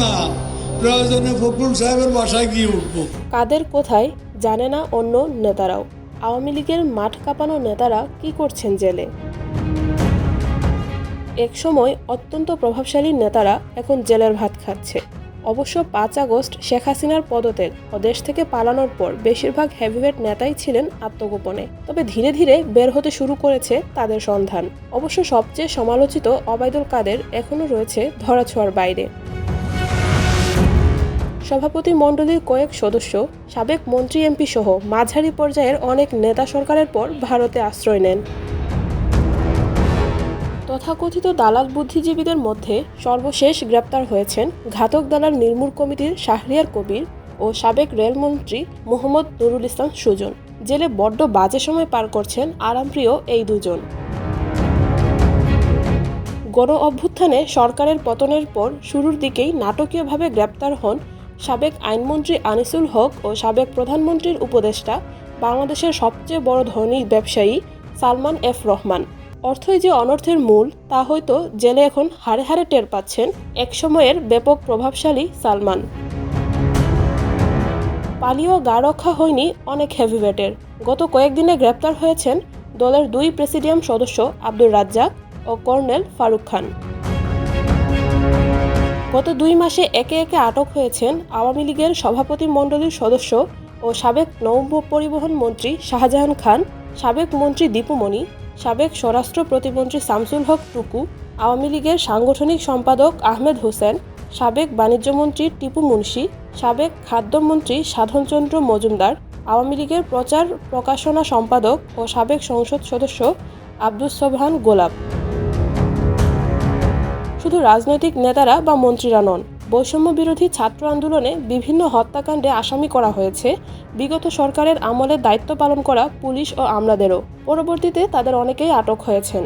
না, প্রয়োজনে ফখরুল সাহেবের বাসায় গিয়ে উঠবো। কাদের কোথায় জানে না অন্য নেতারাও। আওয়ামী লীগের মাঠ কাঁপানো নেতারা কি করছেন জেলে? একসময় অত্যন্ত প্রভাবশালী নেতারা এখন জেলের ভাত খাচ্ছে। অবশ্য ৫ আগস্ট শেখ হাসিনার পদত্যাগ ও দেশ থেকে পালানোর পর বেশিরভাগ হেভিওয়েট নেতাই ছিলেন আত্মগোপনে। তবে ধীরে ধীরে বের হতে শুরু করেছে তাদের সন্ধান। অবশ্য সবচেয়ে সমালোচিত ওবায়দুল কাদের এখনও রয়েছে ধরাছোঁয়ার বাইরে। সভাপতি মণ্ডলীর কয়েক সদস্য, সাবেক মন্ত্রী এমপি সহ মাঝারি পর্যায়ের অনেক নেতা সরকারের পর ভারতে আশ্রয় নেন। তথাকথিত দালাল বুদ্ধিজীবীদের মধ্যে সর্বশেষ গ্রেপ্তার হয়েছেন ঘাতক দালাল নির্মূল কমিটির শাহরিয়ার কবির ও সাবেক রেলমন্ত্রী মোহাম্মদ নুরুল ইসলাম সুজন। জেলে বড্ড বাজে সময় পার করছেন আরামপ্রিয় এই দুজন। গণ অভ্যুত্থানে সরকারের পতনের পর শুরুর দিকেই নাটকীয়ভাবে গ্রেপ্তার হন সাবেক আইনমন্ত্রী আনিসুল হক ও সাবেক প্রধানমন্ত্রীর উপদেষ্টা বাংলাদেশের সবচেয়ে বড় ধনী ব্যবসায়ী সালমান এফ রহমান। অর্থই যে অনর্থের মূল তা হয়তো জেলে এখন হাড়ে হাড়ে টের পাচ্ছেন একসময়ের ব্যাপক প্রভাবশালী সালমান। পালিয়েও গা রক্ষা হয়নি অনেক হেভিওয়েটের। গত কয়েকদিনে গ্রেপ্তার হয়েছেন দলের 2 প্রেসিডিয়াম সদস্য আব্দুর রাজ্জাক ও কর্নেল ফারুক খান। গত 2 মাসে একে একে আটক হয়েছেন আওয়ামী লীগের সভাপতি মণ্ডলীর সদস্য ও সাবেক নৌ পরিবহন মন্ত্রী শাহজাহান খান, সাবেক মন্ত্রী দীপু মনি, সাবেক স্বরাষ্ট্র প্রতিমন্ত্রী শামসুল হক টুকু, আওয়ামী লীগের সাংগঠনিক সম্পাদক আহমেদ হোসেন, সাবেক বাণিজ্যমন্ত্রী টিপু মুন্সি, সাবেক খাদ্যমন্ত্রী সাধনচন্দ্র মজুমদার, আওয়ামী লীগের প্রচার প্রকাশনা সম্পাদক ও সাবেক সংসদ সদস্য আব্দুস সোবহান গোলাপ। শুধু রাজনৈতিক নেতারা বা মন্ত্রীরা নন, বৈষম্য বিরোধী ছাত্র আন্দোলনে বিভিন্ন হত্যাকাণ্ডে আসামি করা হয়েছে বিগত সরকারের আমলে দায়িত্ব পালন করা পুলিশ ও আমলাদেরও। পরবর্তীতে তাদের অনেকেই আটক হয়েছেন।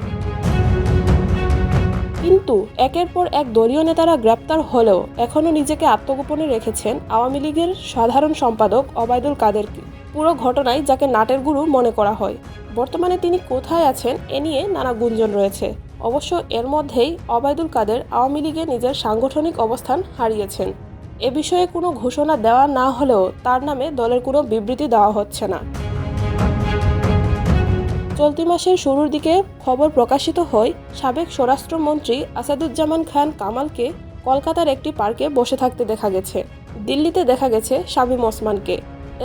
কিন্তু একের পর এক দলীয় নেতারা গ্রেপ্তার হলেও এখনও নিজেকে আত্মগোপনে রেখেছেন আওয়ামী লীগের সাধারণ সম্পাদক ওবায়দুল কাদেরকে। পুরো ঘটনায় যাকে নাটের গুরু মনে করা হয়, বর্তমানে তিনি কোথায় আছেন এ নিয়ে নানা গুঞ্জন রয়েছে। অবশ্য এর মধ্যেই ওবায়দুল কাদের আওয়ামী লীগে নিজের সাংগঠনিক অবস্থান হারিয়েছেন। এ বিষয়ে কোনো ঘোষণা দেওয়া না হলেও তার নামে দলের কোনো বিবৃতি দেওয়া হচ্ছে না। চলতি মাসের শুরুর দিকে খবর প্রকাশিত হয় সাবেক স্বরাষ্ট্রমন্ত্রী আসাদুজ্জামান খান কামালকে কলকাতার একটি পার্কে বসে থাকতে দেখা গেছে। দিল্লিতে দেখা গেছে শামীম ওসমানকে।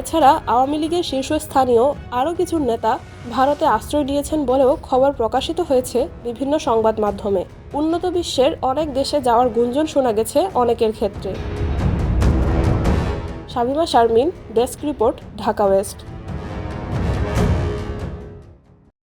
এছাড়া আওয়ামী লীগের শীর্ষস্থানীয় আরও কিছু নেতা ভারতে আশ্রয় নিয়েছেন বলেও খবর প্রকাশিত হয়েছে বিভিন্ন সংবাদ মাধ্যমে। উন্নত বিশ্বের অনেক দেশে যাওয়ার গুঞ্জন শোনা গেছে অনেকের ক্ষেত্রে। Shamima Sharmin, desk report, Dhaka West.